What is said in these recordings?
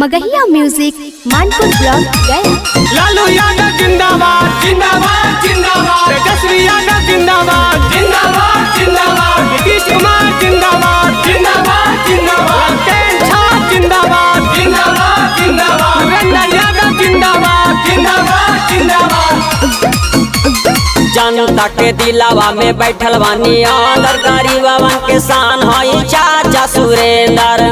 मगहिया music Manpur block गया। लालू यादव जिंदाबाद जिंदाबाद जिंदाबाद, तेजस्वी यादव जिंदाबाद जिंदाबाद जिंदाबाद, नीतीश कुमार जिंदाबाद जिंदाबाद जिंदाबाद, जिंदाबाद जिंदाबाद जिंदाबाद, वीरेंद्र यादव जिंदाबाद जिंदाबाद जिंदाबाद। जनता के दिलावा में बैठल बानी अंदर, गरीबवन के शान हई चाचा सुरेंद्र।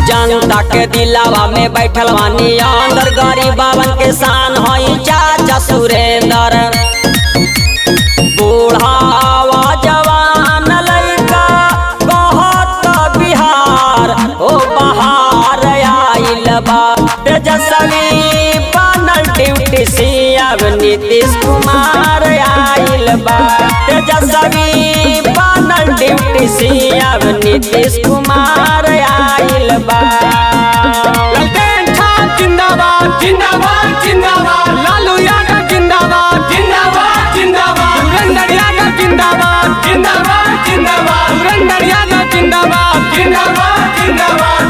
जनता के दिलावा में बैठल बानी अंदर, गरीबवन के शान हई चाचा सुरेंद्र। बूढ़ावा जवान लइका बहुत बिहार ओ बहार आइल बा। तेजस्वी बनल ड्यूटी सीएम नीतीश कुमार आइल बा। तेजस्वी बनल ड्यूटी सीएम नीतीश कुमार आइल बा। जिंदाबाद जिंदाबाद जिंदाबाद, लालू यादव जिंदाबाद जिंदाबाद जिंदाबाद, वीरेंद्र यादव जिंदाबाद जिंदाबाद जिंदाबाद, वीरेंद्र यादव जिंदाबाद जिंदाबाद जिंदाबाद।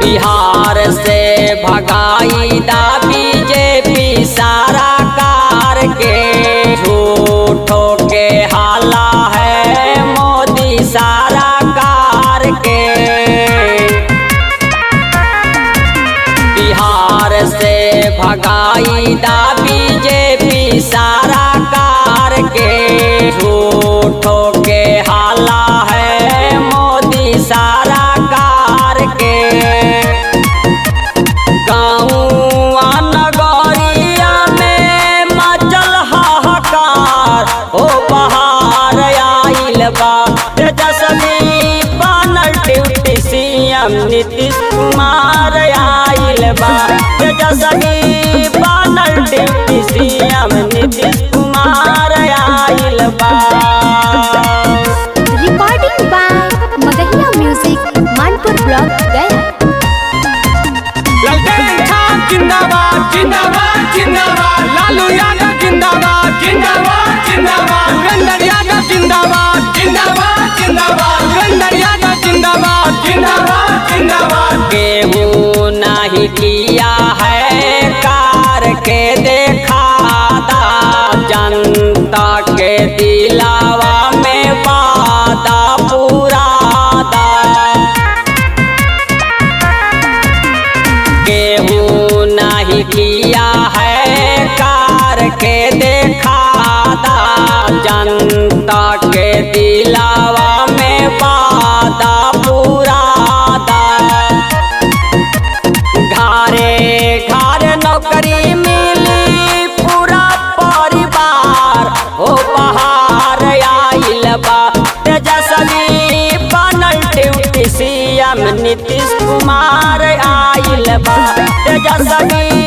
बिहार से भगाई दा बीजेपी सारा कार के, झूठो के हाला है मोदी सारा कार के। बिहार से भगाई दा बीजेपी सारा कार के, झूठो के हाला है मोदी सारा कार के। गाँवा नगरिया में मचल हाहाकार ओ बहार आइल बा। तेजस्वी बनल ड्यूटी सीएम नीतीश कुमार आइल बा। तेजस्वी बनल ड्यूटी सीएम नीतीश कुमार आइल बा। Recording by Magahiya music Manpur block Gaya. जिंदाबाद जिंदाबाद जिंदाबाद, लालू यादव जिंदाबाद जिंदाबाद जिंदाबाद, वीरेंद्र यादव जिंदाबाद जिंदाबाद जिंदाबाद, वीरेंद्र यादव जिंदाबाद जिंदाबाद जिंदाबाद। केहू नहीं किया है कार के देखा दा, जनता के दिलावा में वादा पूरा दा। केहू नहीं किया है कार के देखा दा, जनता के दिलावा में वादा पूरा दा। घरे घर नौकरी मिली पूरा परिवार ओ बहार आइल बा। तेजस्वी बनल ड्यूटी सीएम नीतीश कुमार आइल बा। तेजस्वी